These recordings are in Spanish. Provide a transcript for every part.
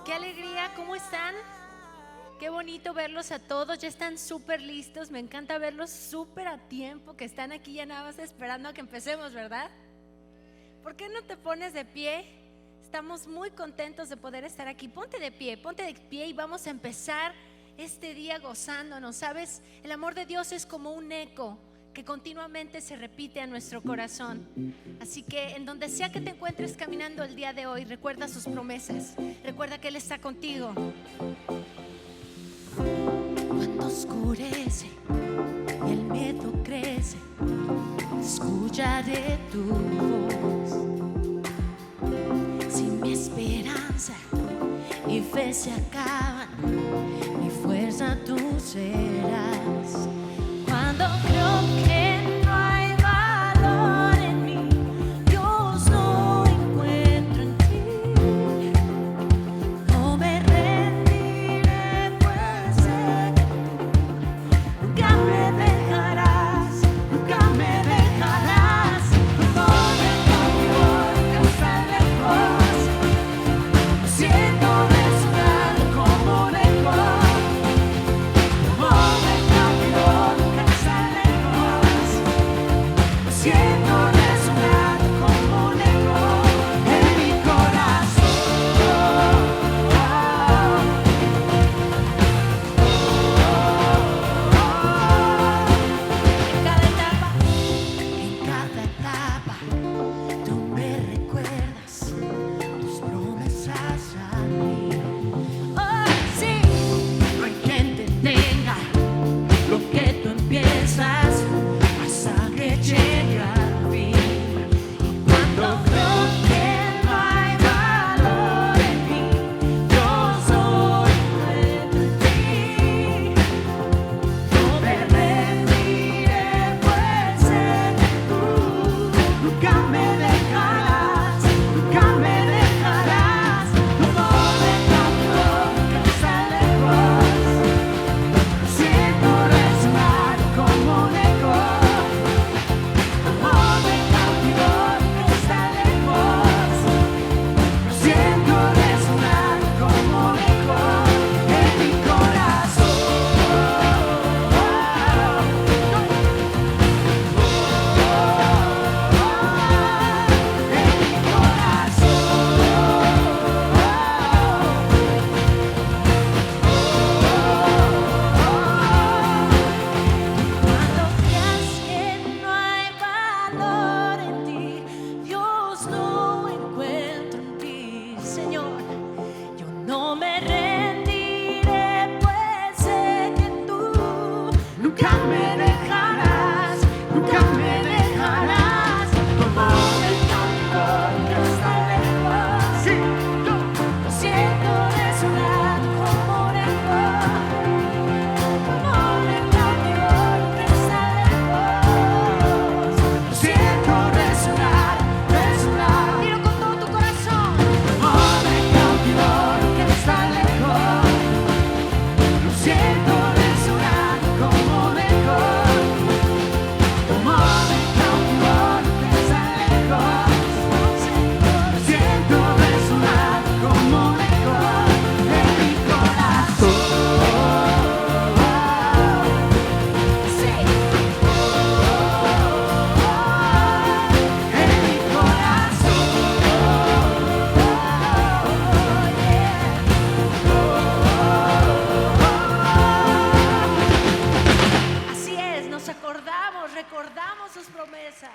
Qué alegría, ¿cómo están? Qué bonito verlos a todos, ya están súper listos, me encanta verlos súper a tiempo, que están aquí ya nada más esperando a que empecemos, ¿verdad? ¿Por qué no te pones de pie? Estamos muy contentos de poder estar aquí. Ponte de pie y vamos a empezar este día gozándonos. ¿Sabes? El amor de Dios es como un eco que continuamente se repite a nuestro corazón. Así que en donde sea que te encuentres caminando el día de hoy, recuerda sus promesas, recuerda que Él está contigo. Cuando oscurece y el miedo crece, escucharé tu voz. Si mi esperanza y fe se acaban, mi fuerza tú serás. Cuando creo que no hay valor en mí, Dios no encuentro en ti. No me rendiré, pues sé que tú nunca me dejarás, nunca me dejarás. No me cambio hasta lejos, siento resonar como un eco. Siento resonar como un eco en mi corazón. En cada etapa, tú me recuerdas tus promesas a mí. Oh, sí, no hay quien te tenga lo que tú empiezas hasta que llegue al fin. Y cuando creo que no hay valor en mí, yo soy encuentro en ti. No me rendiré, pues sé que tú nunca me dejarás, nunca me dejarás. No me cambio, nunca está lejos, siento resonar como un eco. Amor de cautivor que está lejos, lo siento resonar como un eco en mi corazón. En mi corazón. Cuando creas que no hay valor en ti, Dios no encuentro en ti, Señor. Yo no me rendiré, pues sé que tú nunca me dejarás, nunca me dejarás. Como el cautivor que está lejos, siento resonar como un eco. Como el cautivor que está lejos, siento resonar, resonar. Dilo con todo tu corazón. Como el cautivor que está lejos, lo siento resonar como un eco. Como el cautivor que está lejos, lo siento resonar como un eco en mi corazón. Sí. En mi corazón. Así es, nos acordamos, recordamos sus promesas.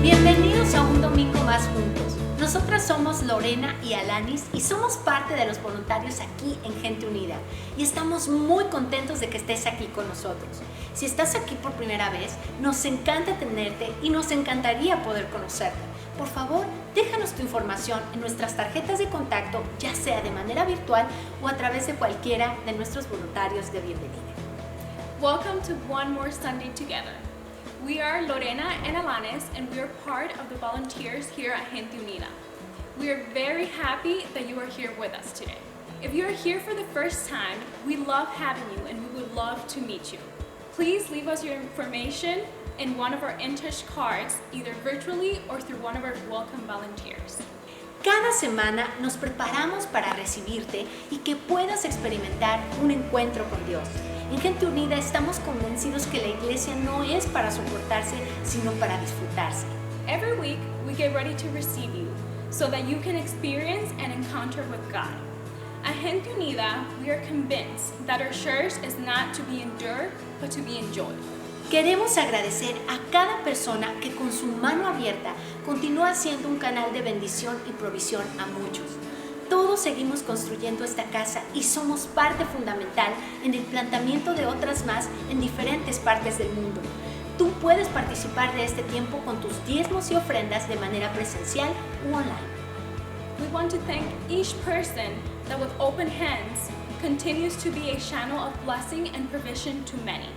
Bienvenidos a un domingo más juntos. Nosotras somos Lorena y Alanis y somos parte de los voluntarios aquí en Gente Unida. Y estamos muy contentos de que estés aquí con nosotros. Si estás aquí por primera vez, nos encanta tenerte y nos encantaría poder conocerte. Por favor, déjanos tu información en nuestras tarjetas de contacto, ya sea de manera virtual o a través de cualquiera de nuestros voluntarios de bienvenida. Welcome to one more Sunday together. We are Lorena and Alanis, and we are part of the volunteers here at Gente Unida. We are very happy that you are here with us today. If you are here for the first time, we love having you and we would love to meet you. Please leave us your information in one of our in-touch cards, either virtually or through one of our welcome volunteers. Cada semana nos preparamos para recibirte y que puedas experimentar un encuentro con Dios. En Gente Unida estamos convencidos que la iglesia no es para soportarse, sino para disfrutarse. Every week, we get ready to receive you so that you can experience an encounter with God. At Gente Unida, we are convinced that our church is not to be endured, but to be enjoyed. Queremos agradecer a cada persona que con su mano abierta continúa siendo un canal de bendición y provisión a muchos. Todos seguimos construyendo esta casa y somos parte fundamental en el planteamiento de otras más en diferentes partes del mundo. Tú puedes participar de este tiempo con tus diezmos y ofrendas de manera presencial u online. We want to thank each person that with open hands continues to be a channel of blessing and provision to many.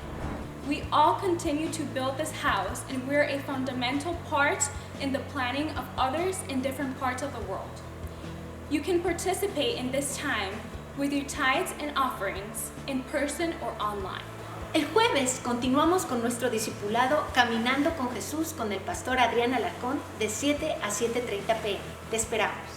We all continue to build this house, and we're a fundamental part in the planning of others in different parts of the world. You can participate in this time with your tithes and offerings in person or online. El jueves continuamos con nuestro discipulado Caminando con Jesús con el pastor Adrián Alarcón de 7 a 7:30 p.m. Te esperamos.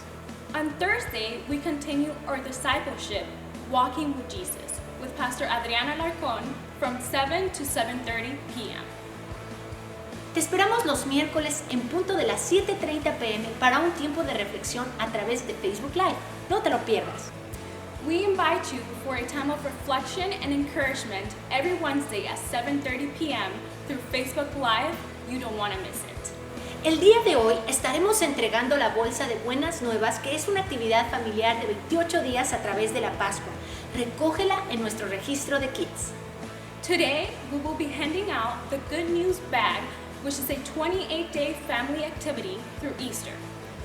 On Thursday, we continue our discipleship, Walking with Jesus, with Pastor Adriana Alarcón from 7 to 7:30 p.m. Te esperamos los miércoles en punto de las 7:30 p.m. para un tiempo de reflexión a través de Facebook Live. No te lo pierdas. We invite you for a time of reflection and encouragement every Wednesday at 7:30 p.m. through Facebook Live. You don't want to miss it. El día de hoy estaremos entregando la bolsa de buenas nuevas, que es una actividad familiar de 28 días a través de la Pascua. Recógela en nuestro registro de Kids. Today, we will be handing out the Good News Bag, which is a 28-day family activity through Easter.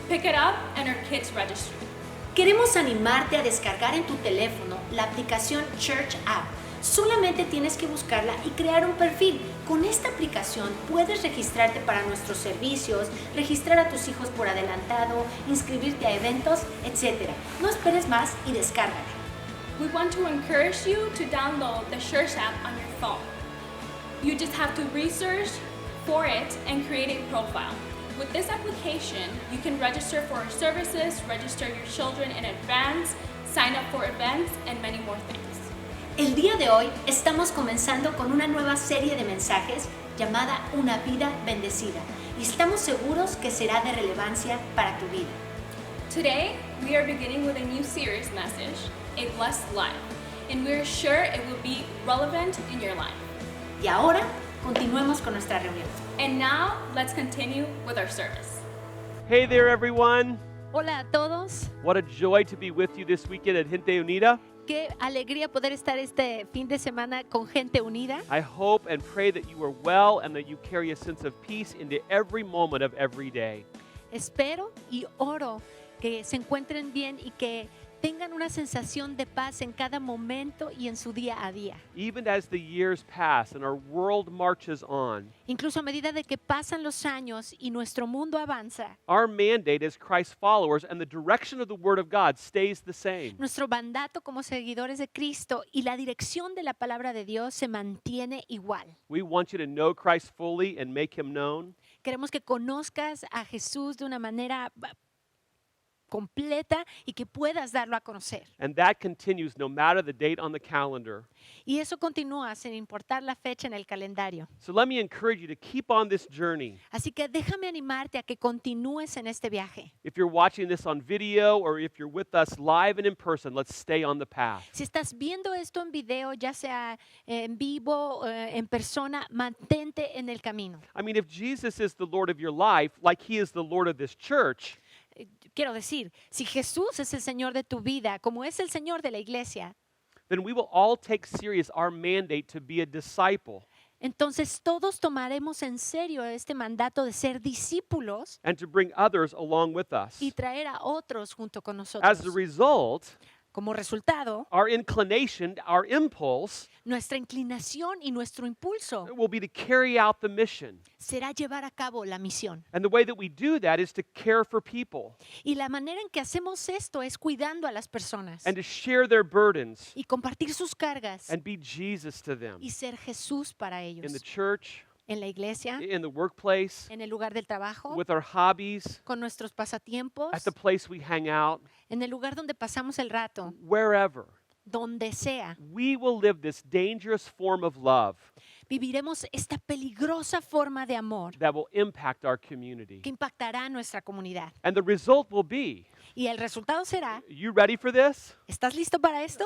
Pick it up in our Kids Registry. Queremos animarte a descargar en tu teléfono la aplicación Church App. Solamente tienes que buscarla y crear un perfil. Con esta aplicación puedes registrarte para nuestros servicios, registrar a tus hijos por adelantado, inscribirte a eventos, etc. No esperes más y descárgala. We want to encourage you to download the Church app on your phone. You just have to research for it and create a profile. With this application, you can register for our services, register your children in advance, sign up for events, and many more things. El día de hoy estamos comenzando con una nueva serie de mensajes llamada Una vida bendecida y estamos seguros que será de relevancia para tu vida. Today, we are beginning with a new series message, A Blessed Life, and we are sure it will be relevant in your life. Y ahora, continuemos con nuestra reunión. And now, let's continue with our service. Hey there, everyone. Hola a todos. What a joy to be with you this weekend at Gente Unida. Qué alegría poder estar este fin de semana con Gente Unida. I hope and pray that you are well and that you carry a sense of peace into every moment of every day. Espero y oro que se encuentren bien y que tengan una sensación de paz en cada momento y en su día a día. Even as the years pass and our world marches on, Incluso a medida de que pasan los años y nuestro mundo avanza, our mandate as Christ followers and the direction of the Word of God stays the same. nuestro mandato como seguidores de Cristo y la dirección de la palabra de Dios se mantiene igual. We want you to know Christ fully and make Him known. Queremos que conozcas a Jesús de una manera completa y que puedas darlo a conocer. And that continues no matter the date on the calendar. Y eso continúa sin importar la fecha en el calendario. So let me encourage you to keep on this journey. Así que déjame animarte a que continúes en este viaje. If you're watching this on video or if you're with us live and in person, let's stay on the path. Si estás viendo esto en video, ya sea en vivo, en persona, mantente en el camino. I mean, if Jesus is the Lord of your life, like He is the Lord of this church, Quiero decir, si Jesús es el Señor de tu vida, como es el Señor de la iglesia, then we will all take serious our mandate to be a disciple entonces todos tomaremos en serio este mandato de ser discípulos and to bring others along with us. y traer a otros junto con As nosotros. a result, Como resultado, our inclination, our impulse nuestra inclinación y nuestro impulso will be to carry out the mission. será llevar a cabo la misión. And the way that we do that is to care for people Y la manera en que hacemos esto es cuidando a las personas and to share their burdens y compartir sus cargas and be Jesus to them. y ser Jesús para In the ellos. church, En la iglesia, in the workplace, en el lugar del trabajo, with our hobbies, con nuestros pasatiempos, at the place we hang out, en el lugar donde pasamos el rato, wherever. donde sea. We will live this dangerous form of love Viviremos esta peligrosa forma de amor that will impact our community. que impactará a nuestra comunidad. And the result will be, Y el resultado será, you ready for this? ¿estás listo para esto?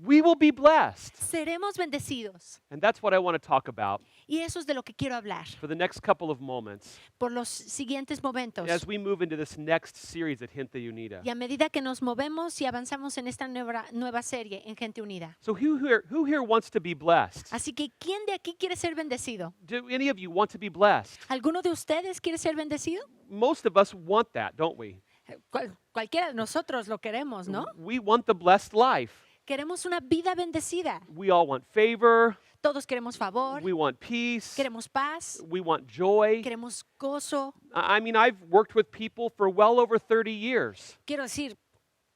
We will be blessed. Seremos bendecidos. And that's what I want to talk about Y eso es de lo que quiero hablar for the next couple of moments por los siguientes momentos. as we move into this next series at Gente Unida. Y a medida que nos movemos y avanzamos en esta nueva serie en Gente Unida. So who here wants to be blessed? Así que, ¿quién de aquí quiere ser bendecido? Do any of you want to be blessed? ¿Alguno de ustedes quiere ser bendecido? Most of us want that, don't we? Cualquiera de nosotros lo queremos, ¿no? We want the blessed life. Queremos una vida bendecida. We all want favor. Todos queremos favor, We want peace. queremos paz, We want joy. queremos gozo. I mean, I've worked with people for well over 30 years, Quiero decir,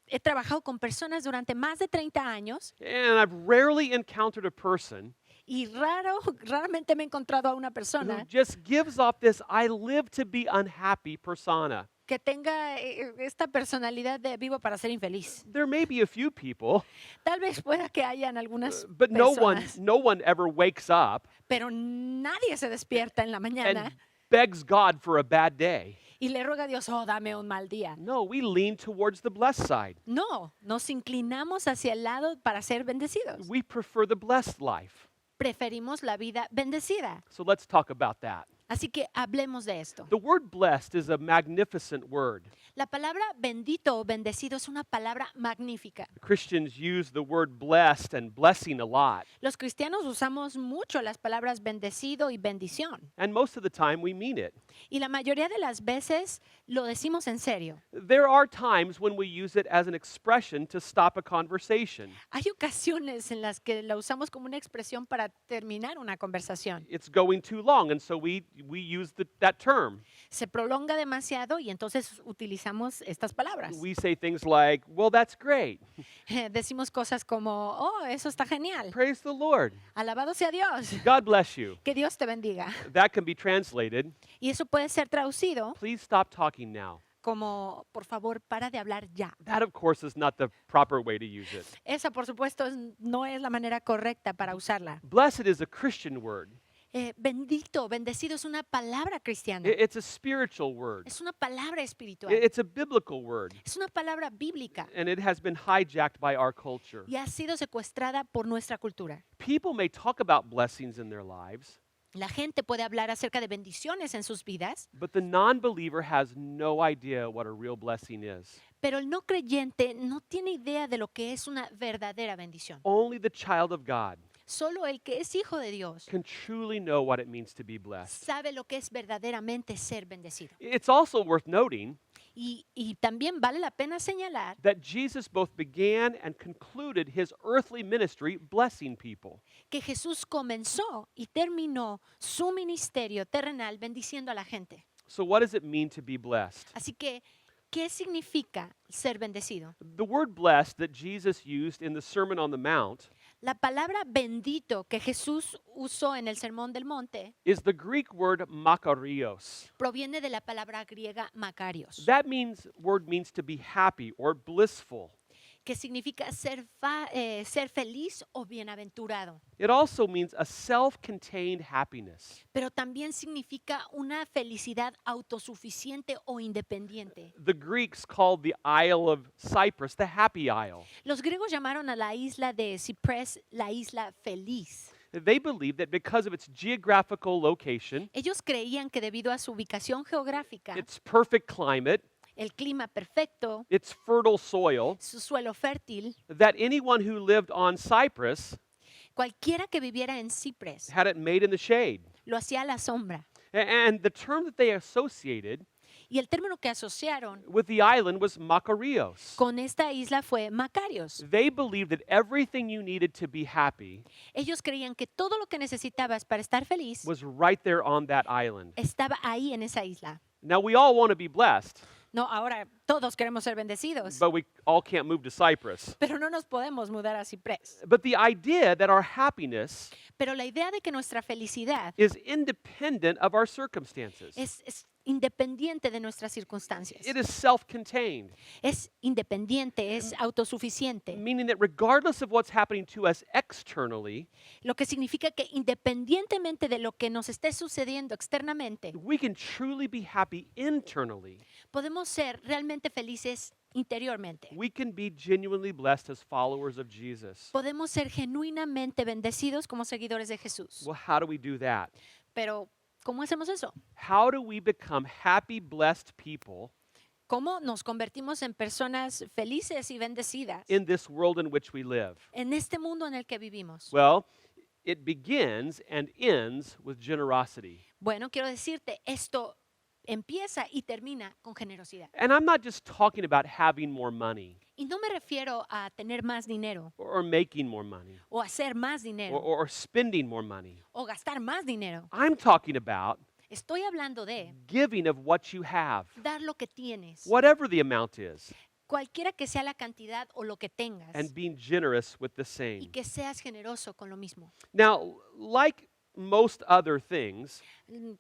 he trabajado con personas durante más de 30 años and I've rarely encountered a person y raramente me he encontrado a una who persona just gives off this I live to be unhappy persona. que tenga esta personalidad de vivo para ser infeliz. There may be a few people, Tal vez pueda que hayan algunas but no personas, one ever wakes up pero nadie se despierta en la mañana and begs God for a bad day. y le ruega a Dios, oh, dame un mal día. No, we lean towards the blessed side. No, nos inclinamos hacia el lado para ser bendecidos. We prefer the blessed life. Preferimos la vida bendecida. So let's talk about that. Así que hablemos de esto. The word blessed is a magnificent word. La palabra bendito o bendecido es una palabra magnífica. Christians use the word blessed and blessing a lot. Los cristianos usamos mucho las palabras bendecido y bendición. And most of the time we mean it. Y la mayoría de las veces lo decimos en serio. There are times when we use it as an expression to stop a conversation. Hay ocasiones en las que la usamos como una expresión para terminar una conversación. It's going too long, and so we use that term. Se prolonga demasiado y entonces utilizamos estas palabras. We say things like, well, that's great. Decimos cosas como, oh, eso está genial. Praise the Lord. Alabado sea Dios. God bless you. Que Dios te bendiga. That can be translated, Y eso puede ser traducido please stop talking now. como, por favor, para de hablar ya. That, of course, is not the proper way to use it. Esa, por supuesto, no es la manera correcta para usarla. Blessed is a Christian word. Bendito, bendecido es una palabra cristiana. It's a spiritual word. Es una palabra espiritual. It's a biblical word. Es una palabra bíblica And it has been hijacked by our culture. y ha sido secuestrada por nuestra cultura. People may talk about blessings in their lives, La gente puede hablar acerca de bendiciones en sus vidas, but the non-believer has no idea what a real blessing is. pero el no creyente no tiene idea de lo que es una verdadera bendición. Only the child of God Solo el que es hijo de Dios can truly know what it means to be blessed. sabe lo que es verdaderamente ser bendecido. It's also worth noting Y también vale la pena señalar that Jesus both began and concluded his earthly ministry blessing people. que Jesús comenzó y terminó su ministerio terrenal bendiciendo a la gente. So what does it mean to be blessed? Así que, ¿qué significa ser bendecido? The word blessed that Jesus used in the Sermon on the Mount La palabra bendito que Jesús usó en el Sermón del Monte is the Greek word makarios. proviene de la palabra griega makarios, That word means to be happy or blissful. que significa ser feliz o bienaventurado, It also means a self-contained happiness. pero también significa una felicidad autosuficiente o independiente. The Greeks called the Isle of Cyprus the Happy Isle. Los griegos llamaron a la isla de Cyprus la isla feliz. They believed that because of its geographical location, Ellos creían que debido a su ubicación geográfica, its perfect climate, el clima perfecto, its fertile soil, su suelo fértil, that anyone who lived on Cyprus cualquiera que viviera en Cyprus had it made in the shade. lo hacía a la sombra. And the term that they associated Y el término que asociaron with the island was Makarios. con esta isla fue Macarios. They believed that everything you needed to be happy Ellos creían que todo lo que necesitabas para estar feliz was right there on that island. estaba ahí en esa isla. Now, we all want to be blessed, No, ahora todos queremos ser bendecidos, but we all can't move to Cyprus. pero no nos podemos mudar a Ciprés. But the idea that our happiness Pero la idea de que nuestra felicidad is independent of our circumstances. es independiente de nuestras circunstancias. It is self-contained, Es independiente, es autosuficiente. meaning that regardless of what's happening to us externally, Lo que significa que independientemente de lo que nos esté sucediendo externamente, we can truly be happy internally. podemos ser realmente felices interiormente. We can be genuinely blessed as followers of Jesus. Podemos ser genuinamente bendecidos como seguidores de Jesús. Well, how do we do that? Pero, ¿cómo hacemos eso? How do we become happy, blessed people ¿Cómo nos convertimos en personas felices y bendecidas in this world in which we live? en este mundo en el que vivimos? Well, it begins and ends with generosity. Bueno, quiero decirte, esto empieza y termina con generosidad. And I'm not just talking about having more money Y no me refiero a tener más dinero or making more money o hacer más or, dinero or spending more money. o gastar más dinero. I'm talking about Estoy hablando de giving of what you have, dar lo que tienes, whatever the amount is, cualquiera que sea la cantidad o lo que tengas, and being generous with the y same. que seas generoso con lo mismo. Now, like most other things,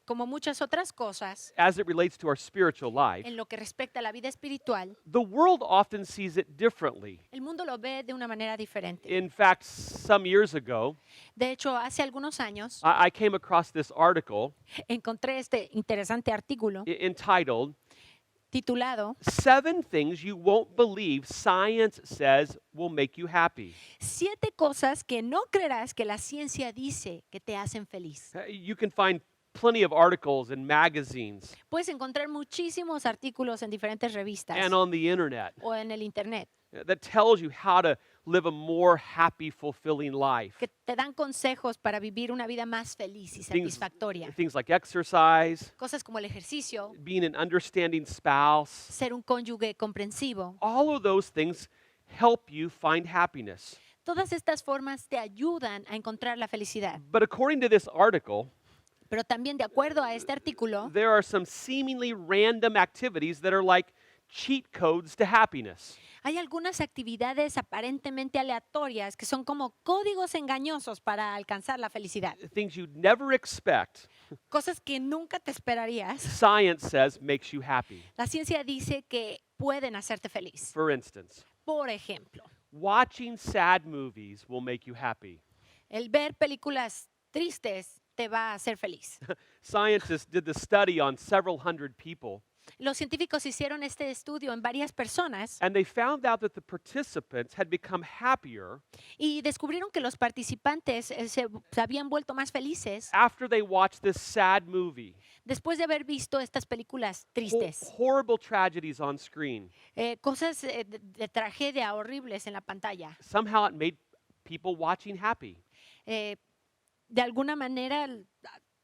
Como muchas otras cosas, as it relates to our spiritual life, en lo que respecta a la vida espiritual, the world often sees it differently. el mundo lo ve de una manera diferente. In fact, some years ago, De hecho, hace algunos años I came across this article encontré este interesante artículo entitled, titulado 7 Things You Won't Believe Science Says Will Make You Happy. 7 cosas que no creerás que la ciencia dice que te hacen feliz. You can find plenty of articles in magazines Puedes encontrar muchísimos artículos en diferentes revistas and on the internet o en el internet that tells you how to live a more happy, fulfilling life. que te dan consejos para vivir una vida más feliz y Things, satisfactoria. things like exercise, Cosas como el ejercicio, being an understanding spouse. ser un cónyuge comprensivo. All of those things help you find happiness. Todas estas formas te ayudan a encontrar la felicidad. But according to this article, Pero también de acuerdo a este artículo, there are some seemingly random activities that are like cheat codes to happiness. hay algunas actividades aparentemente aleatorias que son como códigos engañosos para alcanzar la felicidad. Things you'd never expect, Cosas que nunca te esperarías. science says makes you happy. La ciencia dice que pueden hacerte feliz. For instance, Por ejemplo, watching sad movies will make you happy. el ver películas tristes te va a hacer feliz. Scientists did the study on several hundred people, Los científicos hicieron este estudio en varias personas and they found out that the participants had become happier y descubrieron que los participantes se habían vuelto más felices after they watched this sad movie. después de haber visto estas películas tristes. Horrible tragedies on screen. Cosas de tragedia horribles en la pantalla. Somehow it made people watching happy. De alguna manera,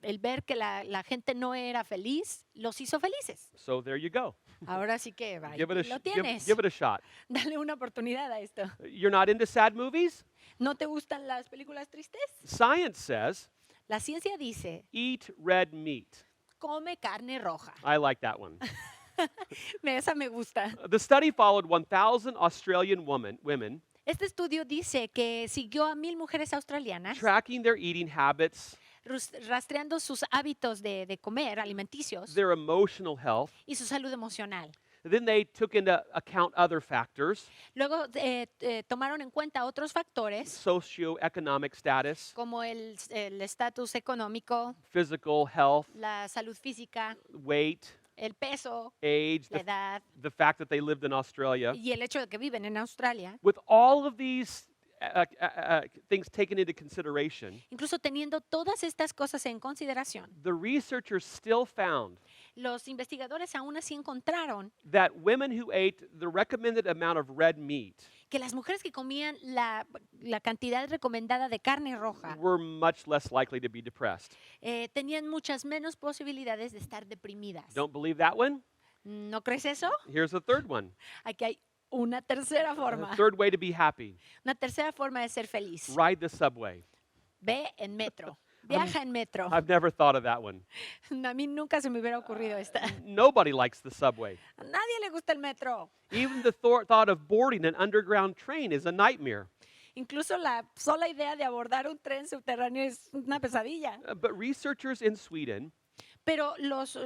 el ver que la gente no era feliz los hizo felices. So there you go. Ahora sí que ahí Give it a lo sh- tienes. give it a shot. Dale una oportunidad a esto. You're not into sad movies? ¿No te gustan las películas tristes? Science says La ciencia dice, eat red meat. come carne roja. I like that one. Esa me gusta. The study followed 1,000 Australian women, Este estudio dice que siguió a 1,000 mujeres australianas tracking their eating habits, rastreando sus hábitos de comer alimenticios their emotional health. y su salud emocional. Then they took into account other factors, Luego tomaron en cuenta otros factores socioeconomic status, como el estatus económico, physical health, la salud física, weight, el peso, age, la edad the fact that they lived in Australia. y el hecho de que viven en Australia. With all of these things taken into consideration, Incluso teniendo todas estas cosas en consideración, the researchers still found los investigadores aún así encontraron that women who ate the recommended amount of red meat que las mujeres que comían la cantidad recomendada de carne roja were much less likely to be depressed. tenían muchas menos posibilidades de estar deprimidas. Don't believe that one? ¿No crees eso? Here's a third one. Aquí hay una tercera A forma. third way to be happy. Una tercera forma de ser feliz. Ride the subway. Ve en metro. Viaja en metro. I've never thought of that one. A mí nunca se me hubiera ocurrido esta. Nobody likes the subway. A nadie le gusta el metro. Even the thought of boarding an underground train is a nightmare. Incluso la sola idea de abordar un tren subterráneo es una pesadilla. But researchers in Sweden, Pero los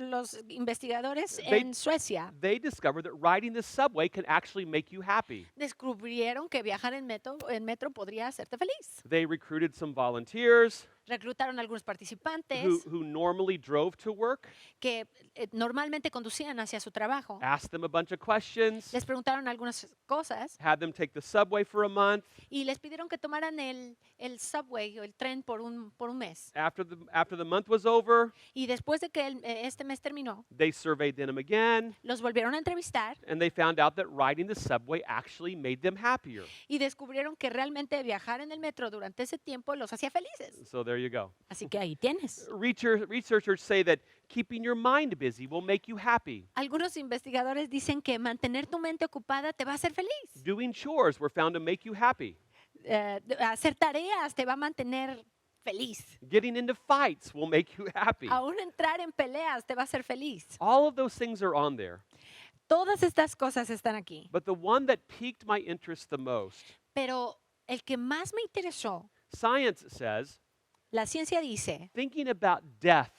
investigadores They- en Suecia they discovered that riding the subway can actually make you happy. descubrieron que viajar en metro podría hacerte feliz. They recruited some volunteers Reclutaron a algunos participantes who normally drove to work, que normalmente conducían hacia su trabajo. asked them a bunch of questions, Les preguntaron algunas cosas had them take the subway for a month. y les pidieron que tomaran el subway o el tren por un mes. After the month was over, Y después de que este mes terminó, they surveyed them again, los volvieron a entrevistar and they found out that riding the subway actually made them happier. y descubrieron que realmente viajar en el metro durante ese tiempo los hacía felices. So there you go. Así que ahí tienes. Researchers say that keeping your mind busy will make you happy. Algunos investigadores dicen que mantener tu mente ocupada te va a hacer feliz. Doing chores were found to make you happy. Hacer tareas te va a mantener feliz. Getting into fights will make you happy. Aún entrar en peleas te va a hacer feliz. All of those things are on there. Todas estas cosas están aquí. But the one that piqued my interest the most, Pero el que más me interesó, science says, la ciencia dice, thinking about death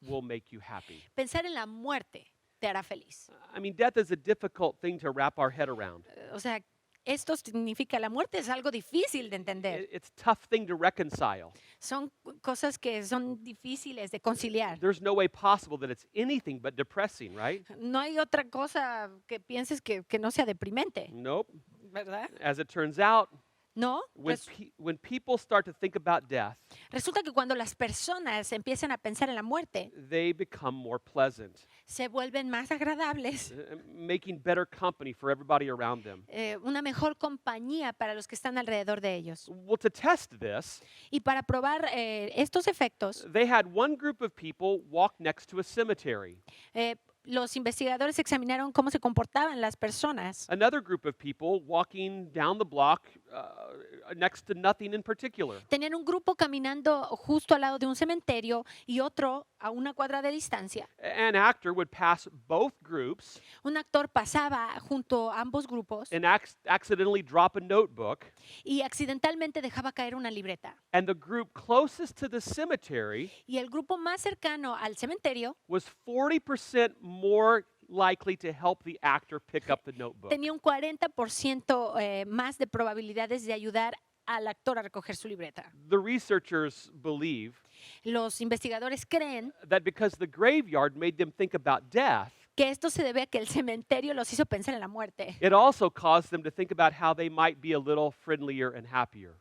will make you happy. pensar en la muerte te hará feliz. I mean, death is a difficult thing to wrap our head around. O sea, esto significa la muerte es algo difícil de entender. It's a tough thing to reconcile. Son cosas que son difíciles de conciliar. There's no way possible that it's anything but depressing, right? No hay otra cosa que pienses que no sea deprimente, Nope. ¿verdad? As it turns out, No, when people start to think about death, resulta que cuando las personas empiezan a pensar en la muerte, they become more pleasant, se vuelven más agradables, making better company for everybody around them. una mejor compañía para los que están alrededor de ellos. Well, to test this, Y para probar estos efectos, they had one group of people walk next to a cemetery. los investigadores examinaron cómo se comportaban las personas. Another group of people walking down the block next to nothing in particular. Tenían un grupo caminando justo al lado de un cementerio y otro a una cuadra de distancia. An actor would pass both groups Un actor pasaba junto a ambos grupos and accidentally drop a notebook, y accidentalmente dejaba caer una libreta. and the group closest to the cemetery Y el grupo más cercano al cementerio was 40% more likely to help the actor pick up the notebook. tenía un 40% más de probabilidades de ayudar al actor a recoger su libreta. The researchers believe Los investigadores creen that because the graveyard made them think about death, que esto se debe a que el cementerio los hizo pensar en la muerte it also caused them to think about how they might be a little friendlier and happier.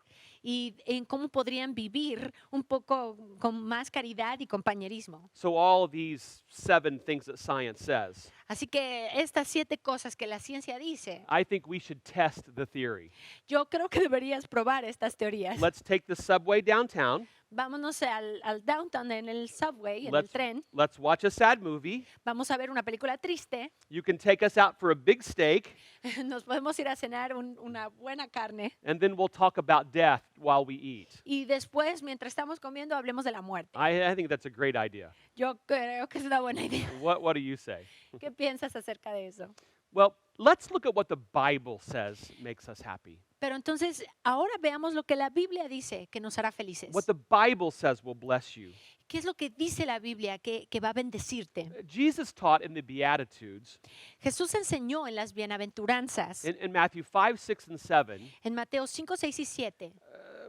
y en cómo podrían vivir un poco con más caridad y compañerismo. So all of these 7 things that science says, Así que estas 7 cosas que la ciencia dice, I think we should test the theory. yo creo que deberías probar estas teorías. Let's take the subway downtown. Vámonos al downtown en el subway, en el tren. Let's watch a sad movie. Vamos a ver una película triste. You can take us out for a big steak, Nos podemos ir a cenar una buena carne. and then we'll talk about death while we eat. Y después, mientras estamos comiendo, hablemos de la muerte. I think that's a great idea. Yo creo que es una buena idea. What do you say? ¿Qué piensas acerca de eso? Well, let's look at what the Bible says makes us happy. Pero entonces, ahora veamos lo que la Biblia dice que nos hará felices. What the Bible says will bless you. ¿Qué es lo que dice la Biblia que va a bendecirte? Jesus taught in the Beatitudes Jesús enseñó en las bienaventuranzas, in Matthew 5, 6, and 7 en Mateo 5, 6 y 7,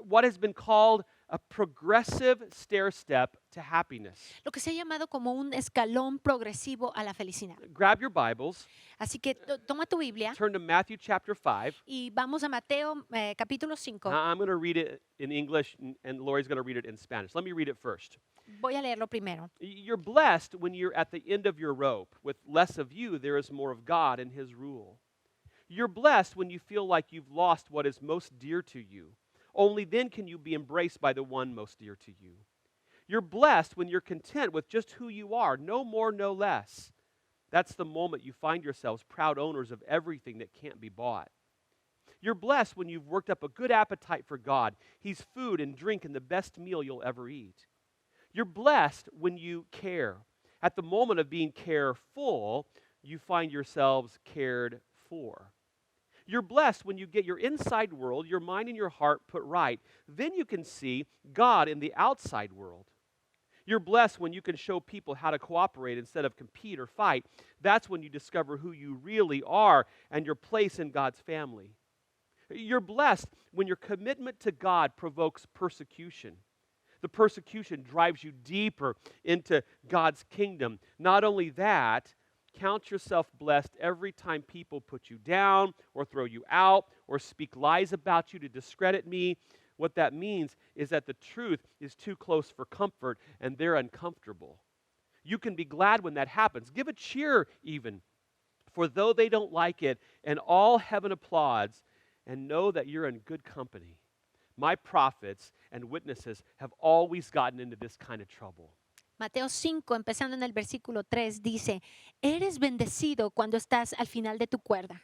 what has been called a progressive stair step to happiness. lo que se ha llamado como un escalón progresivo a la felicidad. Grab your Bibles, Así que toma tu Biblia turn to Matthew chapter 5. y vamos a Mateo capítulo 5. I'm going to read it in English, and Lori's going to read it in Spanish. Let me read it first. Voy a leerlo primero. You're blessed when you're at the end of your rope. With less of you, there is more of God and His rule. You're blessed when you feel like you've lost what is most dear to you. Only then can you be embraced by the one most dear to you. You're blessed when you're content with just who you are, no more, no less. That's the moment you find yourselves proud owners of everything that can't be bought. You're blessed when you've worked up a good appetite for God. He's food and drink and the best meal you'll ever eat. You're blessed when you care. At the moment of being careful, you find yourselves cared for. You're blessed when you get your inside world, your mind and your heart put right. Then you can see God in the outside world. You're blessed when you can show people how to cooperate instead of compete or fight. That's when you discover who you really are and your place in God's family. You're blessed when your commitment to God provokes persecution. The persecution drives you deeper into God's kingdom. Not only that, count yourself blessed every time people put you down or throw you out or speak lies about you to discredit me. What that means is that the truth is too close for comfort and they're uncomfortable. You can be glad when that happens. Give a cheer even, for though they don't like it, and all heaven applauds, and know that you're in good company. My prophets and witnesses have always gotten into this kind of trouble. Mateo 5, empezando en el versículo 3, dice, eres bendecido cuando estás al final de tu cuerda.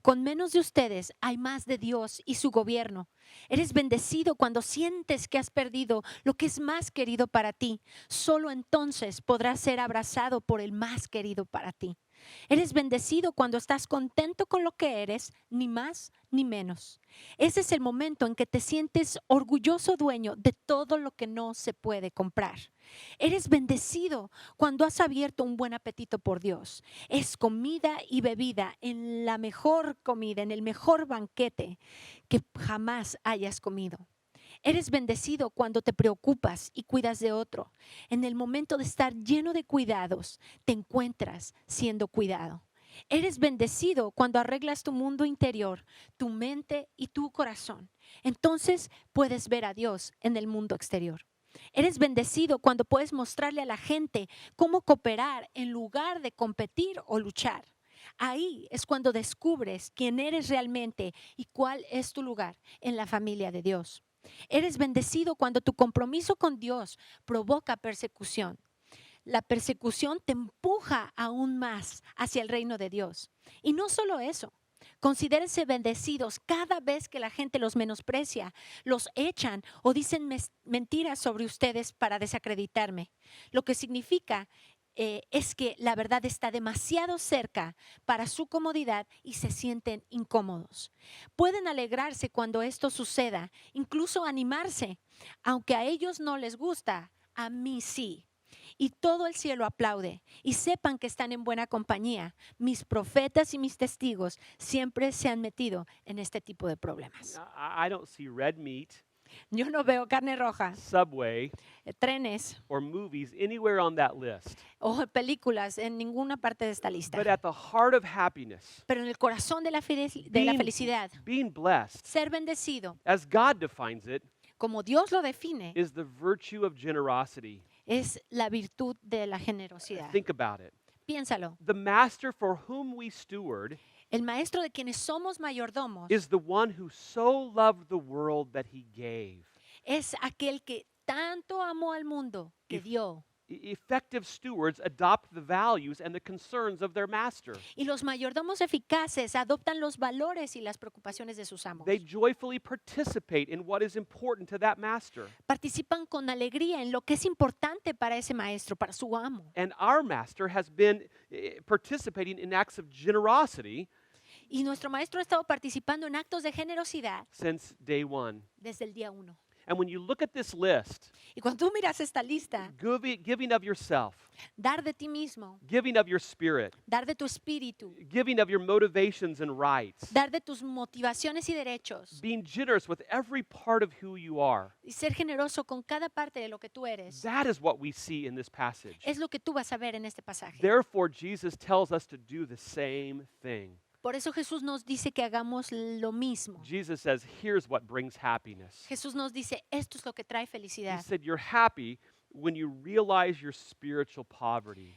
Con menos de ustedes hay más de Dios y su gobierno. Eres bendecido cuando sientes que has perdido lo que es más querido para ti. Solo entonces podrás ser abrazado por el más querido para ti. Eres bendecido cuando estás contento con lo que eres, ni más ni menos. Ese es el momento en que te sientes orgulloso dueño de todo lo que no se puede comprar. Eres bendecido cuando has abierto un buen apetito por Dios. Es comida y bebida en la mejor comida, en el mejor banquete que jamás hayas comido. Eres bendecido cuando te preocupas y cuidas de otro. En el momento de estar lleno de cuidados, te encuentras siendo cuidado. Eres bendecido cuando arreglas tu mundo interior, tu mente y tu corazón. Entonces puedes ver a Dios en el mundo exterior. Eres bendecido cuando puedes mostrarle a la gente cómo cooperar en lugar de competir o luchar. Ahí es cuando descubres quién eres realmente y cuál es tu lugar en la familia de Dios. Eres bendecido cuando tu compromiso con Dios provoca persecución. La persecución te empuja aún más hacia el reino de Dios. Y no solo eso, considérense bendecidos cada vez que la gente los menosprecia, los echan o dicen mentiras sobre ustedes para desacreditarme. Lo que significa es que la verdad está demasiado cerca para su comodidad y se sienten incómodos. Pueden alegrarse cuando esto suceda, incluso animarse, aunque a ellos no les gusta, a mí sí. Y todo el cielo aplaude y sepan que están en buena compañía. Mis profetas y mis testigos siempre se han metido en este tipo de problemas. I don't see red meat, Yo no veo carne roja, Subway, trenes or movies anywhere on that list. o películas en ninguna parte de esta lista. But at the heart of happiness, Pero en el corazón de la felicidad, being blessed, ser bendecido, as God defines it, como Dios lo define, is the virtue of generosity. es la virtud de la generosidad. Think about it. Piénsalo. The master for whom we steward El maestro de quienes somos mayordomos is the one who so loved the world that he gave. es aquel que tanto amó al mundo que dio. Effective stewards adopt the values and the concerns of their master. Y los mayordomos eficaces adoptan los valores y las preocupaciones de sus amos. They joyfully participate in what is important to that master. Participan con alegría en lo que es importante para ese maestro, para su amo. And our master has been participating in acts of generosity Y nuestro maestro ha estado participando en actos de generosidad since day one. desde el día 1. And when you look at this list, Y cuando tú miras esta lista, giving of yourself, dar de ti mismo, giving of your spirit, dar de tu espíritu, giving of your motivations and rights, dar de tus motivaciones y derechos, being generous with every part of who you are, y ser generoso con cada parte de lo que tú eres, that is what we see in this passage. es lo que tú vas a ver en este pasaje. Therefore, Jesus tells us to do the same thing. Por eso Jesús nos dice que hagamos lo mismo. Jesus says, here's what brings happiness. Jesús nos dice, esto es lo que trae He felicidad. said, you're happy when you realize your spiritual poverty.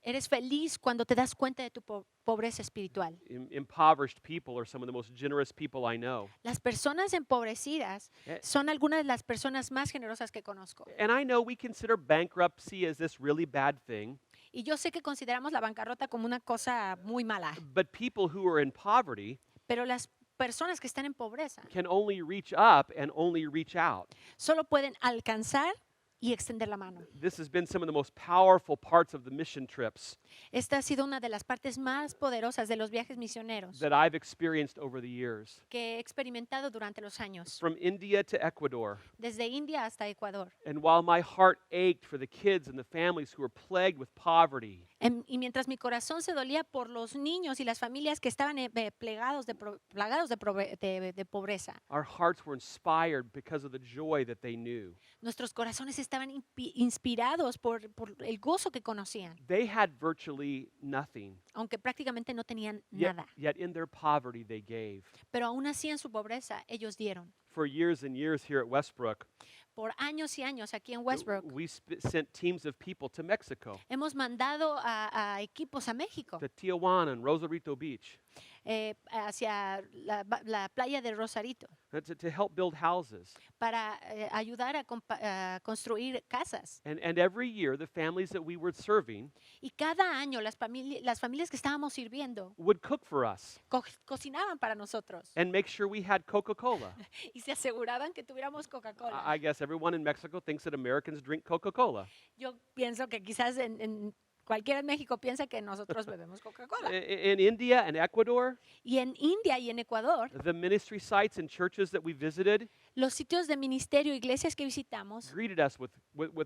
Eres feliz cuando te das cuenta de tu pobreza espiritual. Impoverished people are some of the most generous people I know. Las personas empobrecidas son algunas de las personas más generosas que conozco. And I know we consider bankruptcy as this really bad thing. Y yo sé que consideramos la bancarrota como una cosa muy mala, But people who are in poverty pero las personas que están en pobreza can only reach up and only reach out. solo pueden alcanzar y extender la mano. This has been some of the most powerful parts of the mission trips Esta ha sido una de las partes más poderosas de los viajes misioneros that I've experienced over the years. que he experimentado durante los años, From India to Ecuador. desde India hasta Ecuador. And while my heart ached for the kids and the families who were plagued with poverty, Y mientras mi corazón se dolía por los niños y las familias que estaban plagados de pobreza, our hearts were inspired because of the joy that they knew. nuestros corazones estaban inspirados por el gozo que conocían, They had virtually nothing, aunque prácticamente no tenían yet, nada. yet in their poverty they gave. Pero aún así en su pobreza ellos dieron. For years and years here at Westbrook, Por años y años aquí en Westbrook we sent teams of people to Mexico, hemos mandado a equipos a México, to Tijuana and Rosarito Beach, hacia la playa de Rosarito, to help build houses. para ayudar a construir casas. And every year, the families that we were serving Y cada año las familias que estábamos sirviendo would cook for us cocinaban para nosotros and make sure we had Coca-Cola. y se aseguraban que tuviéramos Coca-Cola. I guess everyone in Mexico thinks that Americans drink Coca-Cola. Yo pienso que quizás en cualquiera en México piensa que nosotros bebemos Coca-Cola. In India and Ecuador, Y en India y en Ecuador, the ministry sites and churches that we visited los sitios de ministerio, iglesias que visitamos, greeted us with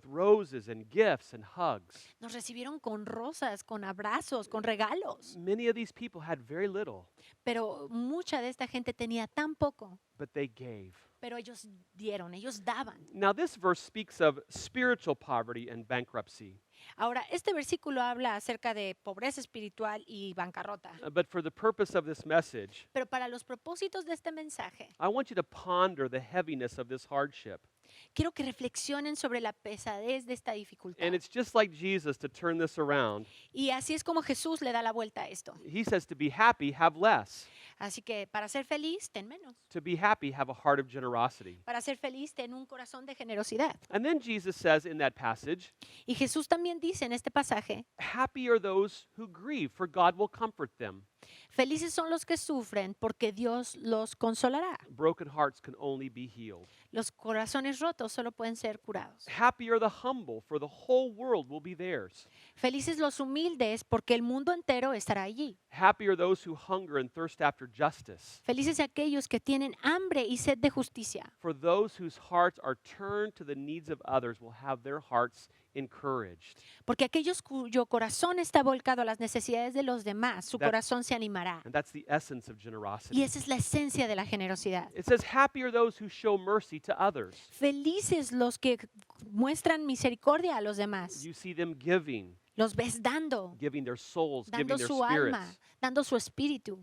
roses and gifts and hugs. nos recibieron con rosas, con abrazos, con regalos. Many of these people had very little, Pero mucha de esta gente tenía tan poco, but they gave. pero ellos dieron, ellos daban. Now, this verse speaks of spiritual poverty and bankruptcy. Ahora, este versículo habla acerca de pobreza espiritual y bancarrota. But for the purpose of this message, Pero para los propósitos de este mensaje, I want you to ponder the heaviness of this hardship. quiero que reflexionen sobre la pesadez de esta dificultad. And it's just like Jesus to turn this around. Y así es como Jesús le da la vuelta a esto. He says to be happy, have less. Así que para ser feliz, ten menos. To be happy, have a heart of generosity. Para ser feliz, ten un corazón de generosidad. And then Jesus says in that passage, Y Jesús también dice en este pasaje, happy are those who grieve, for God will comfort them. felices son los que sufren porque Dios los consolará. Broken hearts can only be healed. Los corazones rotos solo pueden ser curados. Happy are the humble, for the whole world will be theirs. Felices los humildes porque el mundo entero estará allí. Happy are those who hunger and thirst after justice, Felices aquellos que tienen hambre y sed de justicia. for those whose hearts are turned to the needs of others will have their hearts encouraged. Porque aquellos cuyo corazón está volcado a las necesidades de los demás, su That- corazón se animará. And that's the essence of Y generosity. esa es la esencia de la generosidad. It says, happy are those who show mercy to others. Felices los que muestran misericordia a los demás. You see them giving, Los ves dando, giving their souls, dando giving their su alma, spirits. dando su espíritu.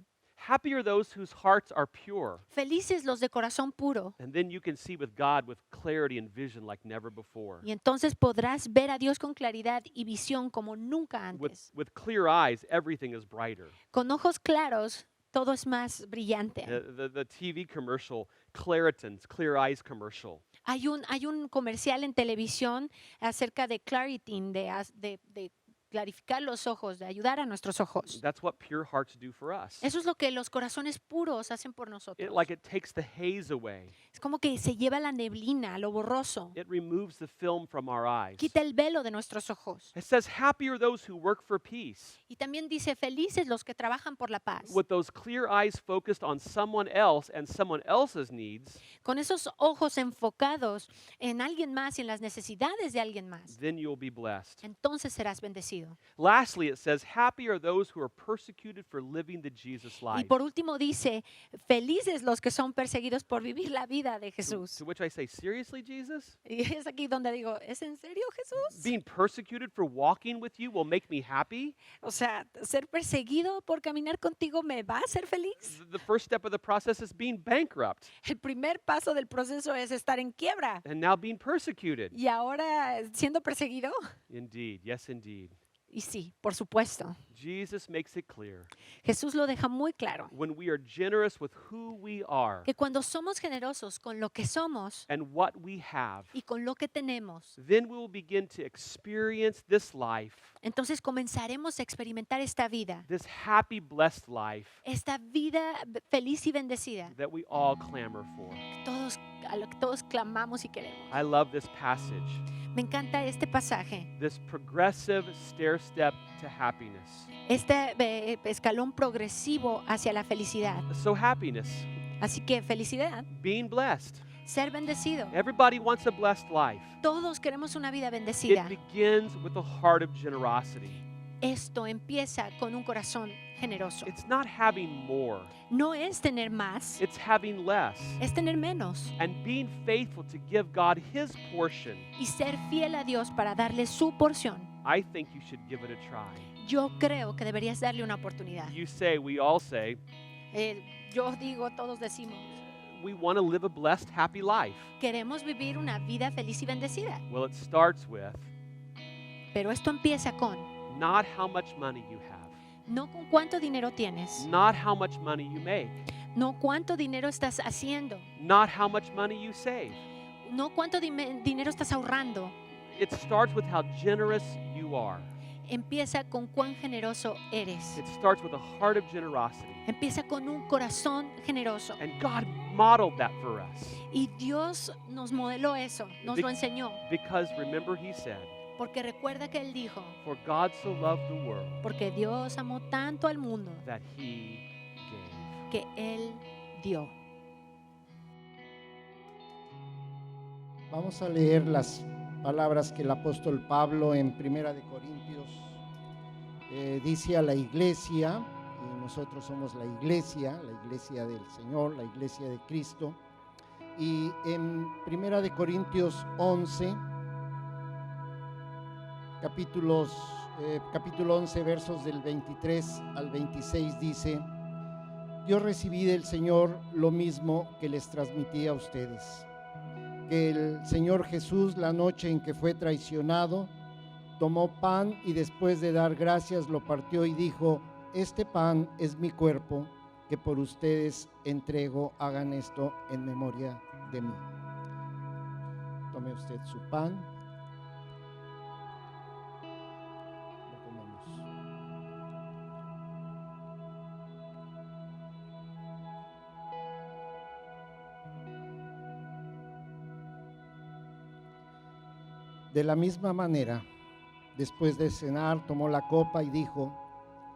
Happy are those whose hearts are pure. Felices los de corazón puro. And then you can see with God with clarity and vision like never before. Y entonces podrás ver a Dios con claridad y visión como nunca antes. With clear eyes, everything is brighter. Con ojos claros, todo es más brillante. The TV commercial, Claritin's Clear Eyes commercial. Hay un comercial en televisión acerca de Claritin, de clarificar los ojos, de ayudar a nuestros ojos. That's what pure hearts do for us. Eso es lo que los corazones puros hacen por nosotros. It takes the haze away. Es como que se lleva la neblina, lo borroso, It removes the film from our eyes. quita el velo de nuestros ojos. It says, happy are those who work for peace, Y también dice, felices los que trabajan por la paz. with those clear eyes focused on someone else and someone else's needs. Con esos ojos enfocados en alguien más y en las necesidades de alguien más. Then you'll be blessed. Entonces serás bendecido. Lastly, it says, happy are those who are persecuted for living the Jesus Y life. por último dice, felices los que son perseguidos por vivir la vida de Jesús. To which I say, seriously, Jesus? Y es aquí donde digo, ¿es en serio, Jesús? Being persecuted for walking with you will make me happy? O sea, ser perseguido por caminar contigo me va a hacer feliz. The first step of the process is being bankrupt El primer paso del proceso es estar en quiebra. and now being persecuted. Y ahora siendo perseguido. Indeed, yes, indeed. Y sí, por supuesto. Jesus makes it clear. Jesús lo deja muy claro. When we are generous with who we are Que cuando somos generosos con lo que somos and what we have, y con lo que tenemos, then we will begin to experience this life, entonces comenzaremos a experimentar esta vida. this happy, blessed life Esta vida feliz y bendecida. that we all clamor for. A lo que todos clamamos y queremos. I love this passage, Me encanta este pasaje. this progressive stair step to happiness. Este escalón progresivo hacia la felicidad. So happiness, Así que felicidad, being blessed. ser bendecido. Everybody wants a blessed life. Todos queremos una vida It bendecida. begins with a heart of generosity. Esto empieza con un corazón generoso. It's not having more, No es tener más, it's having less. es tener menos. And being faithful to give God His portion. Y ser fiel a Dios para darle su porción. I think you should give it a try. Yo creo que deberías darle una oportunidad. You say, we all say, Yo digo, todos decimos, we want to live a blessed, happy life. queremos vivir una vida feliz y bendecida. Well, it starts with Pero esto empieza con, not how much money you have, no con cuánto dinero tienes, not how much money you make, no cuánto dinero estás haciendo, not how much money you save. no cuánto dinero estás ahorrando. It starts with how generous you are. Empieza con cuán generoso eres. It starts with a heart of generosity. Empieza con un corazón generoso. And God modeled that for us. Y Dios nos modeló eso, nos lo enseñó. Because remember, He said, Porque recuerda que Él dijo, for God so loved the world porque Dios amó tanto al mundo that He gave. que Él dio. Vamos a leer las palabras que el apóstol Pablo en Primera de Corintios dice a la iglesia, y nosotros somos la iglesia del Señor, la iglesia de Cristo. Y en Primera de Corintios 11, capítulo 11, versos del 23 al 26 dice: yo recibí del Señor lo mismo que les transmití a ustedes, que el Señor Jesús, la noche en que fue traicionado, tomó pan y después de dar gracias lo partió y dijo: este pan es mi cuerpo que por ustedes entrego, hagan esto en memoria de mí. Tome usted su pan. Lo comemos. De la misma manera, después de cenar, tomó la copa y dijo: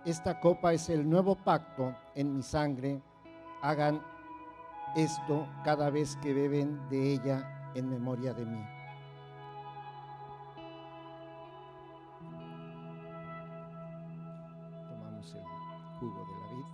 esta copa es el nuevo pacto en mi sangre, hagan esto cada vez que beben de ella en memoria de mí. Tomamos el jugo de la vid.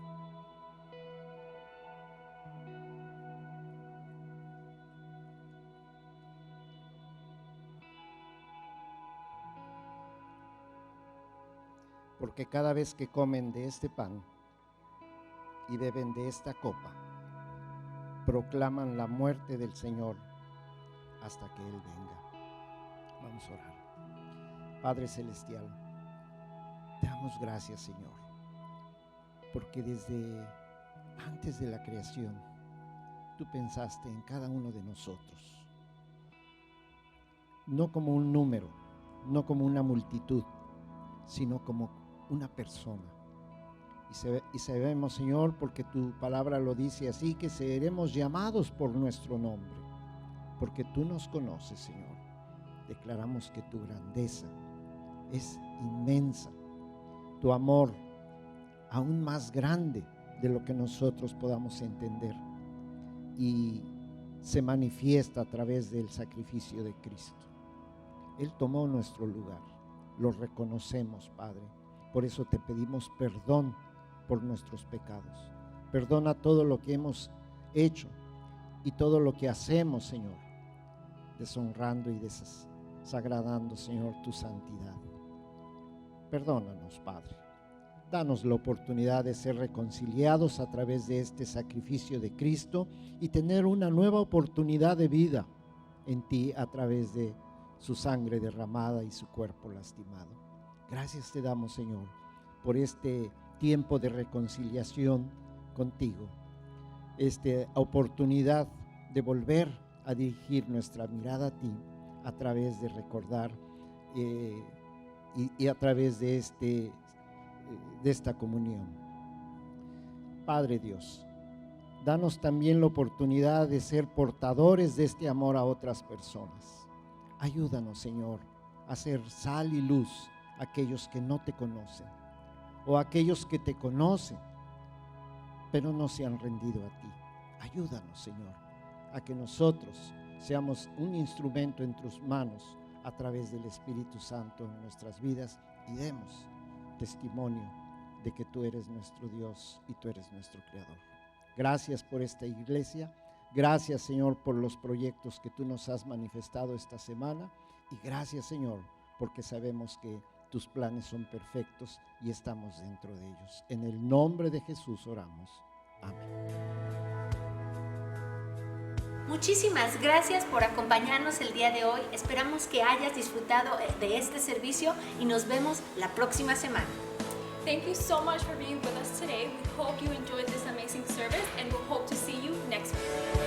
Porque cada vez que comen de este pan y beben de esta copa, proclaman la muerte del Señor hasta que Él venga. Vamos a orar. Padre Celestial, te damos gracias, Señor, porque desde antes de la creación, tú pensaste en cada uno de nosotros, no como un número, no como una multitud, sino como una persona. Y sabemos, Señor, porque tu palabra lo dice así, que seremos llamados por nuestro nombre, porque tú nos conoces, Señor. Declaramos que tu grandeza es inmensa, tu amor aún más grande de lo que nosotros podamos entender, y se manifiesta a través del sacrificio de Cristo. Él tomó nuestro lugar, lo reconocemos, Padre. Por eso te pedimos perdón por nuestros pecados. Perdona todo lo que hemos hecho y todo lo que hacemos, Señor, deshonrando y desagradando, Señor, tu santidad. Perdónanos, Padre. Danos la oportunidad de ser reconciliados a través de este sacrificio de Cristo y tener una nueva oportunidad de vida en ti a través de su sangre derramada y su cuerpo lastimado. Gracias te damos, Señor, por este tiempo de reconciliación contigo, esta oportunidad de volver a dirigir nuestra mirada a ti a través de recordar y a través de esta comunión. Padre Dios, danos también la oportunidad de ser portadores de este amor a otras personas. Ayúdanos, Señor, a ser sal y luz a aquellos que no te conocen o a aquellos que te conocen, pero no se han rendido a ti. Ayúdanos, Señor, a que nosotros seamos un instrumento en tus manos a través del Espíritu Santo en nuestras vidas y demos testimonio de que tú eres nuestro Dios y tú eres nuestro Creador. Gracias por esta iglesia. Gracias, Señor, por los proyectos que tú nos has manifestado esta semana. Y gracias, Señor, porque sabemos que tus planes son perfectos y estamos dentro de ellos. En el nombre de Jesús oramos. Amén. Muchísimas gracias por acompañarnos el día de hoy. Esperamos que hayas disfrutado de este servicio y nos vemos la próxima semana. Thank you so much for being with us today. We hope you enjoyed this amazing service and we'll hope to see you next week.